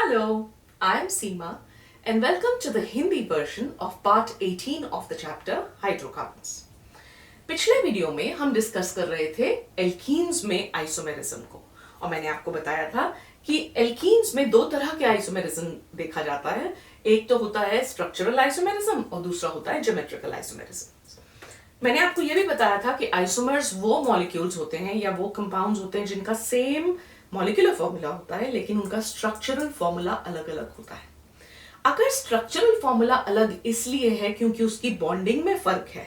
Hello, I am Seema and welcome to the Hindi version of part 18 of the chapter Hydrocarbons. पिछले video में हम discuss कर रहे थे एल्कीन्स में आइसोमेरिज्म को और मैंने आपको बताया था कि एल्कीन्स में दो तरह के आइसोमेरिज्म देखा जाता है। एक तो होता है स्ट्रक्चरल आइसोमेरिज्म और दूसरा होता है ज्योमेट्रिकल आइसोमेरिज्म। मैंने आपको यह भी बताया था कि आइसोमर्स वो मॉलिक्यूल्स होते हैं या वो कंपाउंड्स होते हैं जिनका सेम मॉलिक्यूलर फॉर्मूला होता है लेकिन उनका स्ट्रक्चरल फॉर्मूला अलग अलग होता है। अगर स्ट्रक्चरल फॉर्मूला अलग इसलिए है क्योंकि उसकी बॉन्डिंग में फर्क है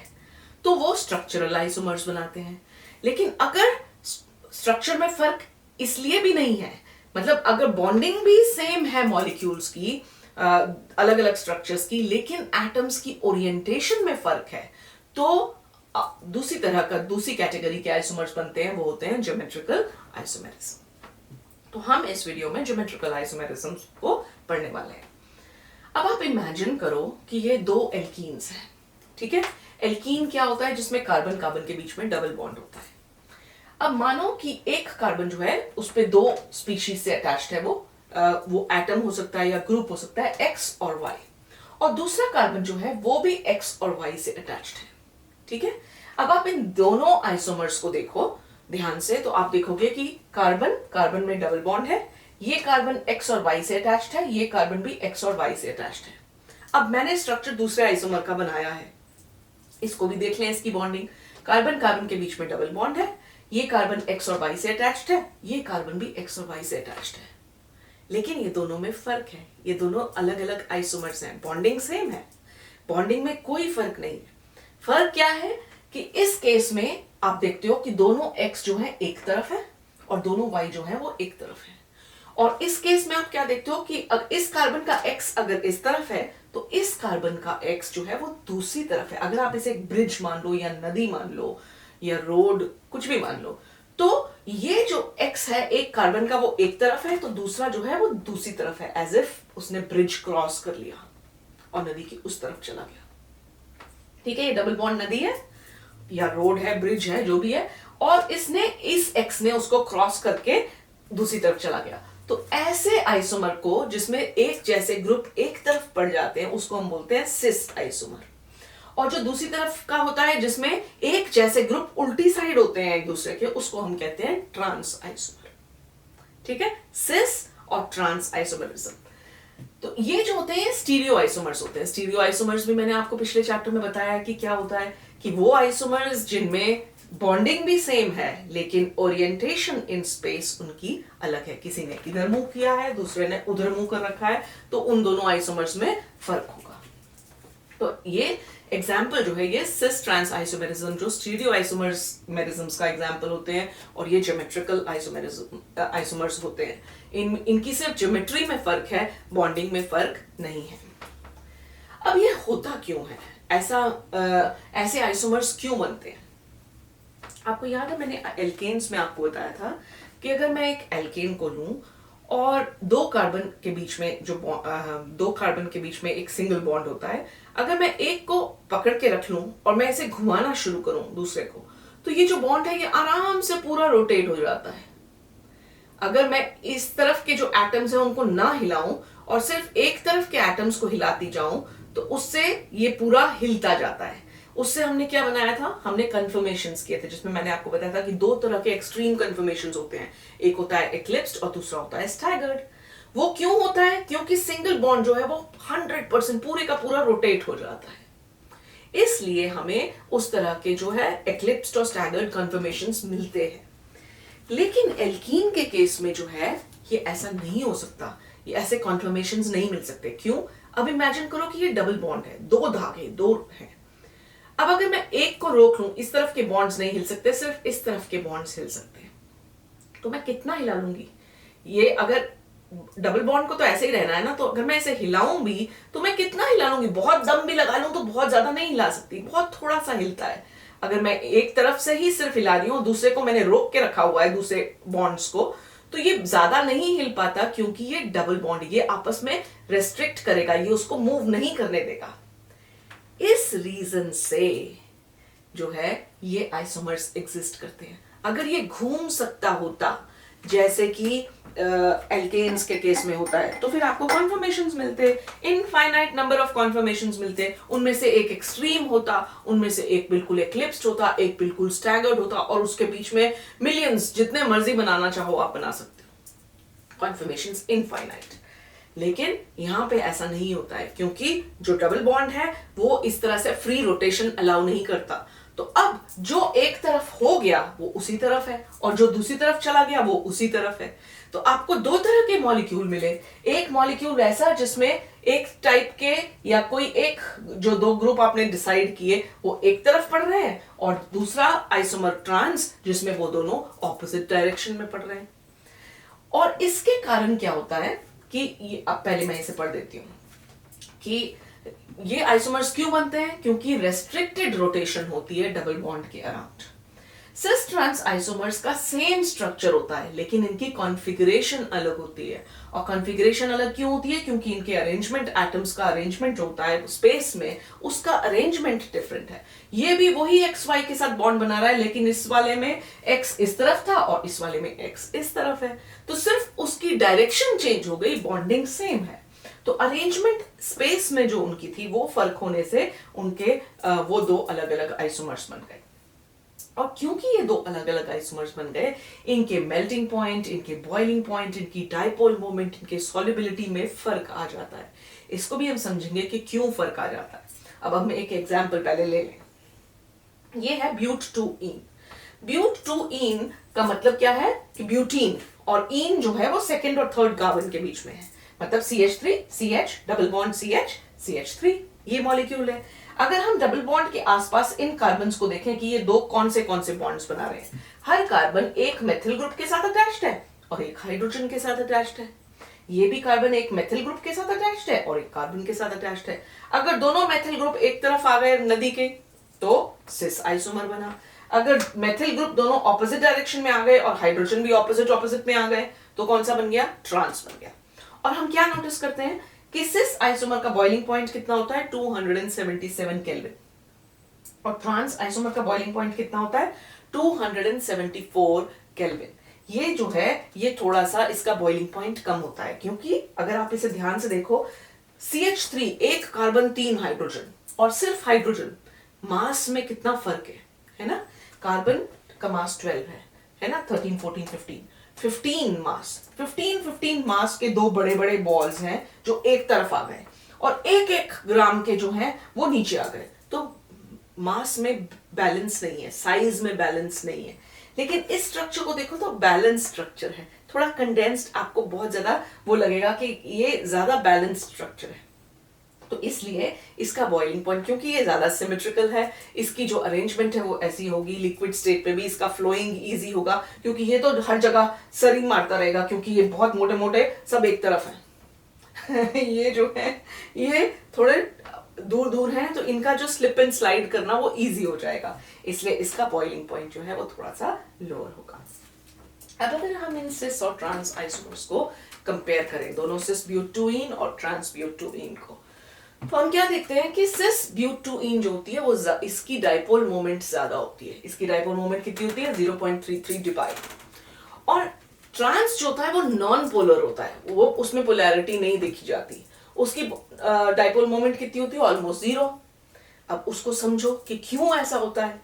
तो वो स्ट्रक्चरल आइसोमर्स बनाते हैं। लेकिन अगर स्ट्रक्चर में फर्क इसलिए भी नहीं है, मतलब अगर बॉन्डिंग भी सेम है मॉलिक्यूल्स की अलग अलग स्ट्रक्चर्स की, लेकिन एटम्स की ओरिएंटेशन में फर्क है, तो दूसरी कैटेगरी के आइसोमर्स बनते हैं, वो होते हैं ज्योमेट्रिकल आइसोमेरिज्म। तो हम इस वीडियो में ज्योमेट्रिकल आइसोमेरिज्म को पढ़ने वाले हैं। अब आप इमेजिन करो कि ये दो एल्कीन्स हैं, ठीक है। एल्कीन क्या होता है? जिसमें कार्बन कार्बन के बीच में डबल बॉन्ड होता है। अब मानो कि एक कार्बन जो है उस पे दो स्पीशीज से अटैच्ड है, वो एटम हो सकता है या ग्रुप हो सकता है एक्स और वाई, और दूसरा कार्बन जो है वो भी एक्स और वाई से अटैच्ड है, ठीक है। अब आप इन दोनों आइसोमर्स को देखो ध्यान से, तो आप देखोगे कि कार्बन कार्बन में डबल बॉन्ड है, ये कार्बन एक्स और वाई से अटैच्ड है, ये कार्बन भी एक्स और वाई से अटैच्ड है। अब मैंने स्ट्रक्चर दूसरे आइसोमर का बनाया है, इसको भी देख लें। इसकी बॉन्डिंग कार्बन कार्बन के बीच में डबल बॉन्ड है, ये कार्बन एक्स और वाई से अटैच्ड है, ये कार्बन भी एक्स और वाई से अटैच्ड है। लेकिन ये दोनों में फर्क है, ये दोनों अलग अलग आइसोमर्स हैं। बॉन्डिंग सेम है, बॉन्डिंग में कोई फर्क नहीं है। फर्क क्या है कि इस केस में आप देखते हो कि दोनों x जो है एक तरफ है और दोनों y जो है वो एक तरफ है। और इस केस में आप क्या देखते हो कि इस कार्बन का x अगर इस तरफ है तो इस कार्बन का x जो है वो दूसरी तरफ है। अगर आप इसे एक ब्रिज मान लो या नदी मान लो या रोड कुछ भी मान लो, तो ये जो x है एक कार्बन का वो एक तरफ है, तो दूसरा जो है वो दूसरी तरफ है, एज इफ उसने ब्रिज क्रॉस कर लिया और नदी की उस तरफ चला गया, ठीक है। ये डबल बॉन्ड नदी है या रोड है, ब्रिज है, जो भी है, और इसने इस एक्स ने उसको क्रॉस करके दूसरी तरफ चला गया। तो ऐसे आइसोमर को जिसमें एक जैसे ग्रुप एक तरफ पड़ जाते हैं उसको हम बोलते हैं सिस आइसोमर, और जो दूसरी तरफ का होता है जिसमें एक जैसे ग्रुप उल्टी साइड होते हैं एक दूसरे के, उसको हम कहते हैं ट्रांस आइसोमर, ठीक है। सिस और ट्रांस आइसोमरिज्म, तो ये जो होते हैं स्टीरियो आइसोमर्स होते हैं। स्टीरियो आइसोमर्स भी मैंने आपको पिछले चैप्टर में बताया कि क्या होता है कि वो आइसोमर्स जिनमें बॉन्डिंग भी सेम है लेकिन ओरिएंटेशन इन स्पेस उनकी अलग है। किसी ने इधर मूव किया है, दूसरे ने उधर मूव कर रखा है, तो उन दोनों आइसोमर्स में फर्क होगा। तो ये एग्जाम्पल जो है ये सिस ट्रांस आइसोमेरिज्म जो स्टीरियो आइसोमेरिज्म्स का एग्जाम्पल होते हैं, और ये ज्योमेट्रिकल आइसोमर्स होते हैं। इनकी सिर्फ ज्योमेट्री में फर्क है, बॉन्डिंग में फर्क नहीं है। अब ये होता क्यों है, ऐसे आइसोमर्स क्यों बनते हैं? आपको याद है मैंने एल्केन्स में आपको बताया था कि अगर मैं एक एल्केन को लूं और दो कार्बन के बीच में एक सिंगल बॉन्ड होता है, अगर मैं एक को पकड़ के रख लूं और मैं इसे घुमाना शुरू करूं दूसरे को, तो ये जो बॉन्ड है ये आराम से पूरा रोटेट हो जाता है। अगर मैं इस तरफ के जो एटम्स हैं उनको ना हिलाऊं और सिर्फ एक तरफ के एटम्स को हिलाती जाऊं, तो उससे ये पूरा हिलता जाता है। उससे हमने क्या बनाया था, हमने कन्फर्मेशंस किए थे, जिसमें मैंने आपको बताया था कि दो तरह के एक्सट्रीम कन्फर्मेशंस होते हैं, एक होता है एक्लिप्स्ड और दूसरा होता है स्टैगर्ड। वो क्यों होता है? क्योंकि सिंगल बॉन्ड जो है वो 100% पूरे का पूरा रोटेट हो जाता है, इसलिए हमें उस तरह के जो है एक्लिप्स्ड और स्टैगर्ड कन्फर्मेशंस मिलते हैं। लेकिन एल्कीन के केस में जो है ये ऐसा नहीं हो सकता, ये ऐसे कन्फर्मेशंस नहीं मिल सकते। क्यों? अब इमेजिन करो कि ये डबल बॉन्ड है, दो धागे दो हैं। अब अगर मैं एक को रोक लूं, इस तरफ के बॉन्ड्स नहीं हिल सकते, सिर्फ इस तरफ के बॉन्ड्स हिल सकते हैं, तो मैं कितना हिला लूंगी? ये अगर डबल बॉन्ड को तो ऐसे ही रहना है ना, तो अगर मैं इसे हिलाऊं भी तो मैं कितना हिला लूंगी? बहुत दम भी लगा लूं तो बहुत ज्यादा नहीं हिला सकती, बहुत थोड़ा सा हिलता है। अगर मैं एक तरफ से ही सिर्फ हिला रही हूं, दूसरे को मैंने रोक के रखा हुआ है दूसरे बॉन्ड्स को, तो ये ज्यादा नहीं हिल पाता, क्योंकि ये डबल बॉन्ड ये आपस में रेस्ट्रिक्ट करेगा, ये उसको मूव नहीं करने देगा। इस रीजन से जो है ये आइसोमर्स एग्जिस्ट करते हैं। अगर ये घूम सकता होता जैसे कि एल्केन्स के केस में होता है, तो फिर आपको कॉन्फर्मेशंस मिलते, इनफाइनाइट नंबर ऑफ कॉन्फर्मेशंस मिलते, उनमें से एक एक्सट्रीम होता, उनमें से एक बिल्कुल एक्लिप्स्ड होता, एक बिल्कुल स्टैगर्ड होता, और उसके बीच में मिलियंस, जितने मर्जी बनाना चाहो आप बना सकते हो, कॉन्फर्मेशंस इनफाइनाइट। लेकिन यहां पे ऐसा नहीं होता है, क्योंकि जो डबल बॉन्ड है वो इस तरह से फ्री रोटेशन अलाउ नहीं करता। तो अब जो एक तरफ हो गया वो उसी तरफ है, और जो दूसरी तरफ चला गया वो उसी तरफ है। तो आपको दो तरह के मॉलिक्यूल मिले, एक मॉलिक्यूल ऐसा जिसमें एक टाइप के या कोई एक, जो दो ग्रुप आपने डिसाइड किए वो एक तरफ पढ़ रहे हैं, और दूसरा आइसोमर ट्रांस जिसमें वो दोनों ऑपोजिट डायरेक्शन में पढ़ रहे हैं। और इसके कारण क्या होता है कि ये, अब पहले मैं इसे पढ़ देती हूं कि ये आइसोमर्स क्यों बनते हैं, क्योंकि रेस्ट्रिक्टेड रोटेशन होती है डबल बॉन्ड के अराउंड। सिस ट्रांस आइसोमर्स का सेम स्ट्रक्चर होता है, लेकिन इनकी कॉन्फ़िगरेशन अलग होती है। और कॉन्फ़िगरेशन अलग क्यों होती है, क्योंकि इनके अरेंजमेंट, एटम्स का अरेंजमेंट जो होता है स्पेस में, उसका अरेंजमेंट डिफरेंट है। ये भी वही एक्स वाई के साथ बॉन्ड बना रहा है, लेकिन इस वाले में एक्स इस तरफ था और इस वाले में एक्स इस तरफ है, तो सिर्फ उसकी डायरेक्शन चेंज हो गई, बॉन्डिंग सेम है। तो अरेंजमेंट स्पेस में जो उनकी थी वो फर्क होने से उनके वो दो अलग अलग आइसोमर्स बन गए। और क्योंकि ये दो अलग अलग आइसोमर्स बन गए, इनके मेल्टिंग पॉइंट, इनके बॉइलिंग पॉइंट, इनकी डाइपोल मोमेंट, इनके सॉल्युबिलिटी में फर्क आ जाता है। इसको भी हम समझेंगे कि क्यों फर्क आ जाता है। अब हम एक एग्जांपल पहले ले लें। ये है ब्यूट-2-ईन। ब्यूट-2-ईन का मतलब क्या है कि ब्यूटीन, और ईन जो है वो सेकंड और थर्ड कार्बन के बीच में है, मतलब CH3 CH double bond CH CH3, ये मॉलिक्यूल है। अगर हम डबल बॉन्ड के आसपास इन कार्बन्स को देखें कि ये दो कौन से बॉन्ड्स बना रहे हैं, हर कार्बन एक मेथिल ग्रुप के साथ अटैच्ड है और एक हाइड्रोजन के साथ अटैच्ड है। ये भी कार्बन एक मेथिल ग्रुप के साथ अटैच्ड है और एक कार्बन के साथ अटैच्ड है। अगर दोनों मेथिल ग्रुप एक तरफ आ गए नदी के, तो सिस आइसोमर बना। अगर मेथिल ग्रुप दोनों ऑपोजिट डायरेक्शन में आ गए और हाइड्रोजन भी ऑपोजिट में आ गए, तो कौन सा बन गया, ट्रांस बन गया। और हम क्या नोटिस करते हैं कि सिस आइसोमर का बॉइलिंग पॉइंट कितना होता है, 277 केल्विन, और ट्रांस आइसोमर का बॉइलिंग पॉइंट कितना होता है, 274 केल्विन। ये जो है ये थोड़ा सा इसका बॉइलिंग पॉइंट कम होता है, क्योंकि अगर आप इसे ध्यान से देखो, CH3 एक कार्बन 3 हाइड्रोजन, और सिर्फ हाइड्रोजन, मास में कितना फर्क है ना। कार्बन का मास 12 है ना, 13 14 15 मास, 15 मास के दो बड़े बड़े बॉल्स हैं जो एक तरफ आ गए, और एक एक ग्राम के जो हैं वो नीचे आ गए। तो मास में बैलेंस नहीं है, साइज में बैलेंस नहीं है। लेकिन इस स्ट्रक्चर को देखो तो बैलेंस स्ट्रक्चर है, थोड़ा कंडेंस्ड, आपको बहुत ज्यादा वो लगेगा कि ये ज्यादा बैलेंस स्ट्रक्चर है। तो इसलिए इसका बॉइलिंग पॉइंट, क्योंकि ये ज्यादा सिमेट्रिकल है, इसकी जो अरेंजमेंट है वो ऐसी होगी, लिक्विड स्टेट पे भी इसका फ्लोइंग इजी होगा, क्योंकि ये तो हर जगह सरिंग मारता रहेगा, क्योंकि ये बहुत मोटे मोटे सब एक तरफ है ये जो है ये थोड़े दूर दूर हैं, तो इनका जो स्लिप एंड स्लाइड करना वो इजी हो जाएगा, इसलिए इसका बॉइलिंग पॉइंट जो है वो थोड़ा सा लोअर होगा। अब अगर हम इन सिस और ट्रांस आइसोमर्स को कंपेयर करें, दोनों सिस ब्यूट-2-ईन और ट्रांस ब्यूट-2-ईन को, तो हम क्या देखते हैं कि सिस ब्यूट-2-ईन जो होती है वो इसकी डाइपोल मोमेंट ज्यादा होती है। इसकी डाइपोल मोमेंट कितनी होती है, 0.33 डिपाई। और ट्रांस जो होता है वो नॉन पोलर होता है, वो उसमें पोलैरिटी नहीं देखी जाती, उसकी डाइपोल मोमेंट कितनी होती है, ऑलमोस्ट 0। अब उसको समझो कि क्यों ऐसा होता है।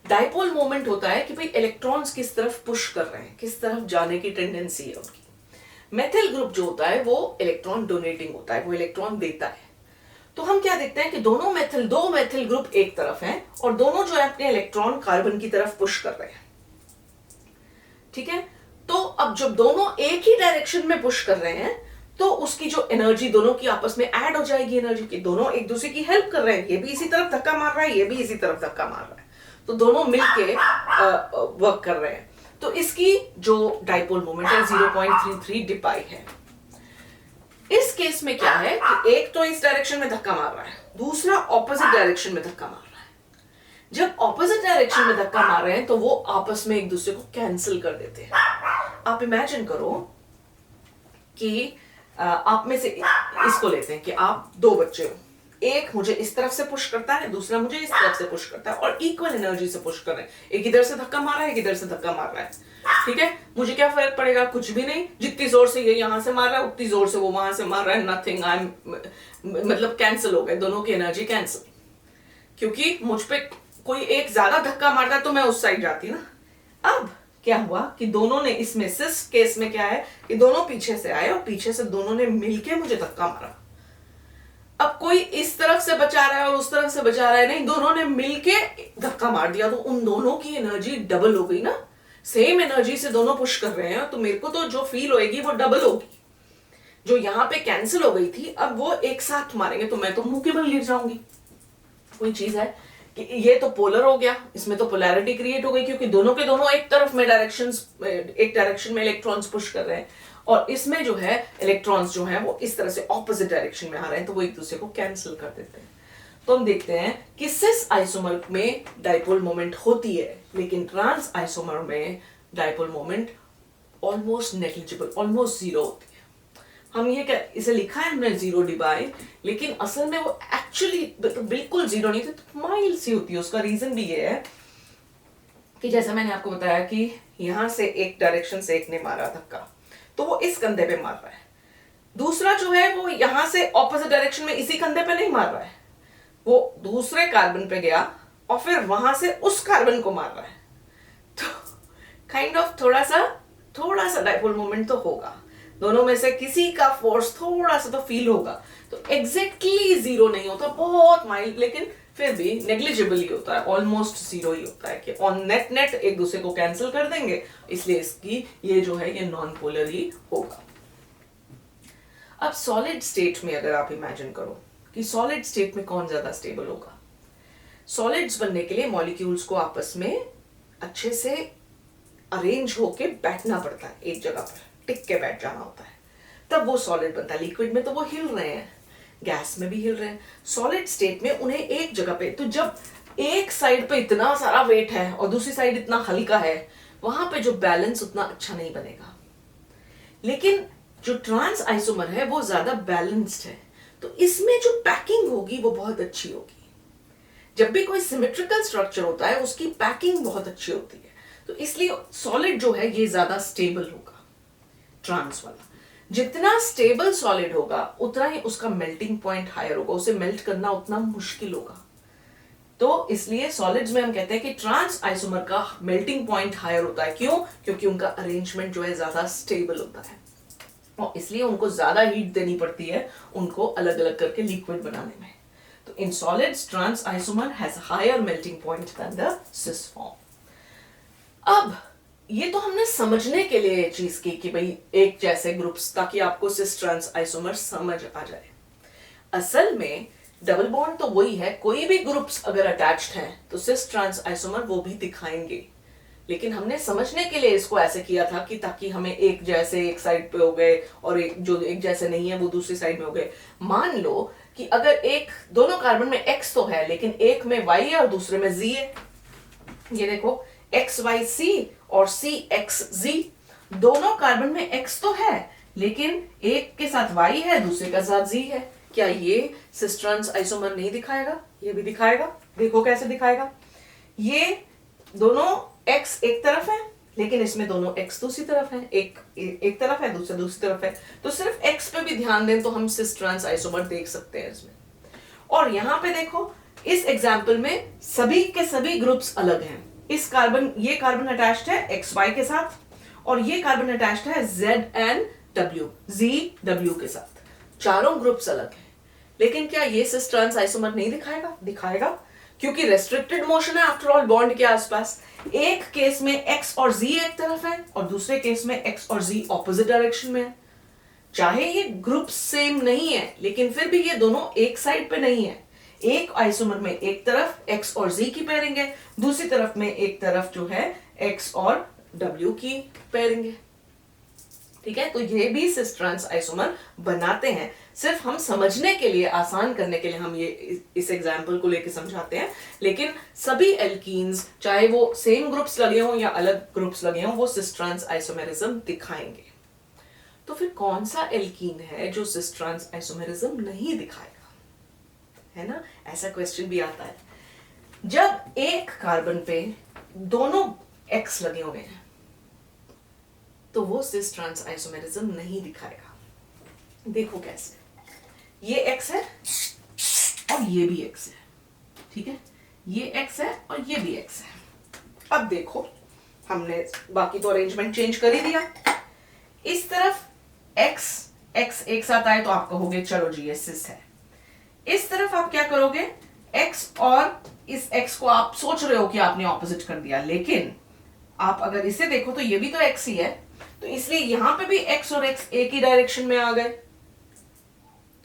डाइपोल मोमेंट होता है कि भाई इलेक्ट्रॉन्स किस तरफ पुश कर रहे हैं, किस तरफ जाने की टेंडेंसी है उनकी। मेथिल ग्रुप जो होता है वो इलेक्ट्रॉन डोनेटिंग होता है, वो इलेक्ट्रॉन देता है। तो हम क्या देखते हैं कि दो मेथिल ग्रुप एक तरफ हैं और दोनों जो है अपने इलेक्ट्रॉन कार्बन की तरफ पुश कर रहे हैं, ठीक है। तो अब जब दोनों एक ही डायरेक्शन में पुश कर रहे हैं, तो उसकी जो एनर्जी दोनों की आपस में ऐड हो जाएगी, एनर्जी की, दोनों एक दूसरे की हेल्प कर रहे हैं, ये भी इसी तरफ धक्का मार रहा है, ये भी इसी तरफ धक्का मार रहा है, तो दोनों मिलके वर्क कर रहे हैं। तो इसकी जो डाइपोल मोमेंट है 0.33 डिपाई है। इस केस में क्या है कि एक तो इस डायरेक्शन में धक्का मार रहा है, दूसरा ऑपोजिट डायरेक्शन में धक्का मार रहा है। जब ऑपोजिट डायरेक्शन में धक्का मार रहे हैं तो वो आपस में एक दूसरे को कैंसिल कर देते हैं। आप इमेजिन करो कि आप में से इसको लेते हैं कि आप दो बच्चे हो, एक मुझे इस तरफ से पुश करता है, दूसरा मुझे इस तरफ से पुश करता है, और इक्वल एनर्जी से पुश कर रहे हैं। एक इधर से धक्का मार रहा है, एक इधर से धक्का मार रहा है। ठीक है, मुझे क्या फर्क पड़ेगा? कुछ भी नहीं। जितनी जोर से ये यहां से मार रहा है उतनी जोर से वो वहां से मार रहा है, नथिंग। आई एम मतलब कैंसिल हो गए, दोनों की एनर्जी कैंसिल। क्योंकि मुझ पे कोई एक ज्यादा धक्का मारता है तो मैं उस साइड जाती ना। अब क्या हुआ कि दोनों ने, इसमें सिस केस में क्या है कि दोनों पीछे से आए और पीछे से दोनों ने मिलके मुझे धक्का मारा। अब कोई इस तरफ से बचा रहा है और उस तरफ से बचा रहा है, नहीं, दोनों ने मिलके धक्का मार दिया, तो उन दोनों की एनर्जी डबल हो गई ना। सेम एनर्जी से दोनों पुश कर रहे हैं, तो मेरे को तो जो फील होएगी वो डबल होगी। जो यहां पे कैंसिल हो गई थी, अब वो एक साथ मारेंगे तो मैं तो मुंह के बल गिर जाऊंगी। कोई चीज है कि ये तो पोलर हो गया, इसमें तो पोलैरिटी क्रिएट हो गई, क्योंकि दोनों के दोनों एक तरफ में एक डायरेक्शन में इलेक्ट्रॉन्स पुश कर रहे हैं, और इसमें जो है इलेक्ट्रॉन्स जो है वो इस तरह से ऑपोजिट डायरेक्शन में आ रहे हैं, तो वो एक दूसरे को कैंसिल कर देते हैं। तो हम देखते हैं कि सिस आइसोमर में डाइपोल मोमेंट होती है, लेकिन ट्रांस आइसोमर में dipole moment almost negligible, almost zero होती है। हम ये क्या इसे लिखा है हमने जीरो डिबाई, लेकिन असल में वो एक्चुअली बिल्कुल जीरो नहीं थी, तो माइल्ड सी होती है। उसका रीजन भी ये है कि जैसा मैंने आपको बताया कि यहां से एक डायरेक्शन से एक ने मारा धक्का, तो वो इस कंधे पे मार रहा है। दूसरा जो है वो यहां से ऑपोजिट डायरेक्शन में इसी कंधे पे नहीं मार रहा है, वो दूसरे कार्बन पे गया और फिर वहां से उस कार्बन को मार रहा है। तो काइंड ऑफ थोड़ा सा डाइपोल मोमेंट तो होगा, दोनों में से किसी का फोर्स थोड़ा सा तो फील होगा। तो एग्जैक्टली जीरो नहीं होता, बहुत माइल्ड, लेकिन फिर भी नेग्लिजिबल ही होता है, ऑलमोस्ट जीरो ही होता है कि ऑन नेट नेट एक दूसरे को कैंसिल कर देंगे, इसलिए इसकी ये जो है ये नॉन पोलर ही होगा। अब सॉलिड स्टेट में अगर आप इमेजिन करो कि सॉलिड स्टेट में कौन ज्यादा स्टेबल होगा। सॉलिड्स बनने के लिए मॉलिक्यूल्स को आपस में अच्छे से अरेंज होके बैठना पड़ता है, एक जगह पर टिक के बैठ जाना होता है, तब वो सॉलिड बनता है। लिक्विड में तो वो हिल रहे हैं, गैस में भी हिल रहे हैं। सॉलिड स्टेट में उन्हें एक जगह पे, तो जब एक साइड पे इतना सारा वेट है और दूसरी साइड इतना हल्का है, वहां पे जो बैलेंस उतना अच्छा नहीं बनेगा। लेकिन जो ट्रांस आइसोमर है वो ज्यादा बैलेंस्ड है, तो इसमें जो पैकिंग होगी वो बहुत अच्छी होगी। जब भी कोई सिमेट्रिकल स्ट्रक्चर होता है उसकी पैकिंग बहुत अच्छी होती है, तो इसलिए सॉलिड जो है ये ज्यादा स्टेबल होगा। ट्रांस वाला जितना स्टेबल सॉलिड होगा उतना ही उसका मेल्टिंग पॉइंट हायर होगा, उसे मेल्ट करना उतना मुश्किल होगा। तो इसलिए सॉलिड्स में हम कहते हैं कि ट्रांस आइसोमर का मेल्टिंग पॉइंट हायर होता है। क्यों? क्योंकि उनका अरेंजमेंट जो है ज्यादा स्टेबल होता है, और इसलिए उनको ज्यादा हीट देनी पड़ती है उनको अलग अलग करके लिक्विड बनाने में। तो in solids trans isomer has a higher melting point than the cis form. अब ये तो हमने समझने के लिए ये चीज की कि भाई एक जैसे ग्रुप्स, ताकि आपको सिस ट्रांस आइसोमर समझ आ जाए। असल में डबल बॉन्ड तो वही है, कोई भी ग्रुप्स अगर अटैच्ड हैं तो सिस ट्रांस आइसोमर वो भी दिखाएंगे, लेकिन हमने समझने के लिए इसको ऐसे किया था कि ताकि हमें एक जैसे एक साइड पे हो गए और एक जो एक जैसे नहीं है वो दूसरी साइड में हो गए। मान लो कि अगर एक दोनों कार्बन में X तो है लेकिन एक में Y है और दूसरे में Z है, ये देखो XYC और CXZ, दोनों कार्बन में X तो है लेकिन एक के साथ Y है दूसरे के साथ Z है। क्या ये सिस ट्रांस आइसोमर नहीं दिखाएगा? ये भी दिखाएगा। देखो कैसे दिखाएगा। ये दोनों X एक तरफ है लेकिन इसमें दोनों X दूसरी तरफ है, एक तरफ है दूसरा दूसरी तरफ है, तो सिर्फ X पे भी ध्यान दें तो हम सिस ट्रांस आइसोमर देख सकते हैं इसमें। और यहां पे देखो इस एग्जाम्पल में सभी के सभी ग्रुप्स अलग हैं। इस कार्बन, ये कार्बन अटैच्ड है XY के साथ और ये कार्बन अटैच्ड है ZW के साथ। चारों ग्रुप्स अलग हैं, लेकिन क्या ये सिस ट्रांस आइसोमर नहीं दिखाएगा? दिखाएगा, क्योंकि रेस्ट्रिक्टेड मोशन है आफ्टर ऑल बॉन्ड के आसपास। एक केस में X और Z एक तरफ है और दूसरे केस में X और Z ऑपोजिट डायरेक्शन में है। चाहे ये ग्रुप सेम नहीं है लेकिन फिर भी ये दोनों एक साइड पे नहीं है। एक आइसोमर में एक तरफ X और Z की पेयरिंग है, दूसरी तरफ में एक तरफ जो है X और W की पेयरिंग है। ठीक है, तो ये भी सिस ट्रांस आइसोमर बनाते हैं। सिर्फ हम समझने के लिए, आसान करने के लिए हम ये इस एग्जाम्पल को लेके समझाते हैं, लेकिन सभी एल्कीन्स चाहे वो सेम ग्रुप्स लगे हों या अलग ग्रुप्स लगे हों वो सिस ट्रांस आइसोमेरिज्म दिखाएंगे। तो फिर कौन सा एल्कीन है जो सिस ट्रांस आइसोमेरिज्म नहीं दिखाएगा? है ना, ऐसा क्वेश्चन भी आता है। जब एक कार्बन पे दोनों X लगे हुए हैं तो वो सिस ट्रांस आइसोमेरिज्म नहीं दिखाएगा। देखो कैसे, ये X है और ये भी X है, ठीक है, ये X है और ये भी X है। अब देखो, हमने बाकी तो अरेंजमेंट चेंज कर ही दिया। इस तरफ X एक साथ आए तो आप कहोगे चलो जी ये सिस है। इस तरफ आप क्या करोगे, X और इस X को आप सोच रहे हो कि आपने ऑपोजिट कर दिया, लेकिन आप अगर इसे देखो तो ये भी तो X ही है, तो इसलिए यहां पे भी X और X एक ही डायरेक्शन में आ गए,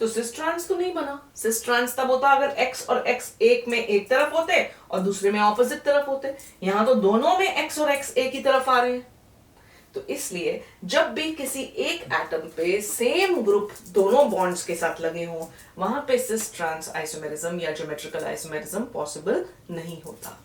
तो सिस ट्रांस तो नहीं बना। सिस ट्रांस तब होता अगर X और X एक में एक तरफ होते और दूसरे में ऑपोजिट तरफ होते। यहां तो दोनों में X और X एक ही तरफ आ रहे हैं, तो इसलिए जब भी किसी एक एटम पे सेम ग्रुप दोनों बॉन्ड्स के साथ लगे हों, वहां पे सिस ट्रांस आइसोमेरिज्म या ज्योमेट्रिकल आइसोमेरिज्म पॉसिबल नहीं होता।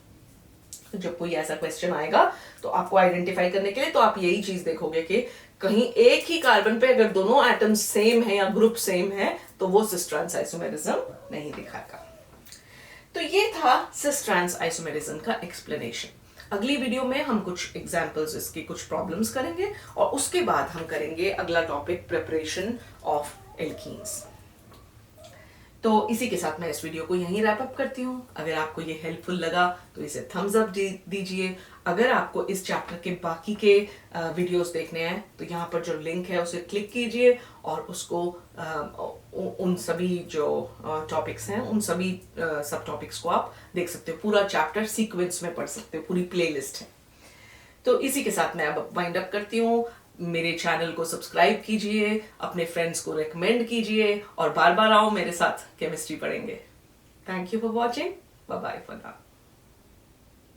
जब कोई ऐसा क्वेश्चन आएगा तो आपको आइडेंटिफाई करने के लिए तो आप यही चीज देखोगे कि कहीं एक ही कार्बन पे अगर दोनों एटम्स सेम है या ग्रुप सेम है तो वो सिस ट्रांस आइसोमेरिज्म नहीं दिखाएगा। तो ये था सिस ट्रांस आइसोमेरिज्म का एक्सप्लेनेशन। अगली वीडियो में हम कुछ एग्जांपल्स, इसकी कुछ प्रॉब्लम्स करेंगे और उसके बाद हम करेंगे अगला टॉपिक, प्रिपरेशन ऑफ एल्कीन्स। तो इसी के साथ मैं इस वीडियो को यहीं रैप अप करती हूँ। अगर आपको ये हेल्पफुल लगा तो इसे थम्स अप दीजिए। अगर आपको इस चैप्टर के बाकी के वीडियोस देखने हैं तो यहाँ पर जो लिंक है उसे क्लिक कीजिए और उसको उन सभी जो टॉपिक्स हैं उन सभी सब टॉपिक्स को आप देख सकते हो। पूरा चैप्टर सीक्वेंस में पढ़ सकते हो, पूरी प्लेलिस्ट है। तो इसी के साथ मैं अब वाइंड अप करती हूँ। मेरे चैनल को सब्सक्राइब कीजिए, अपने फ्रेंड्स को रेकमेंड कीजिए और बार बार आओ मेरे साथ केमिस्ट्री पढ़ेंगे। Thank you for watching, bye bye for now.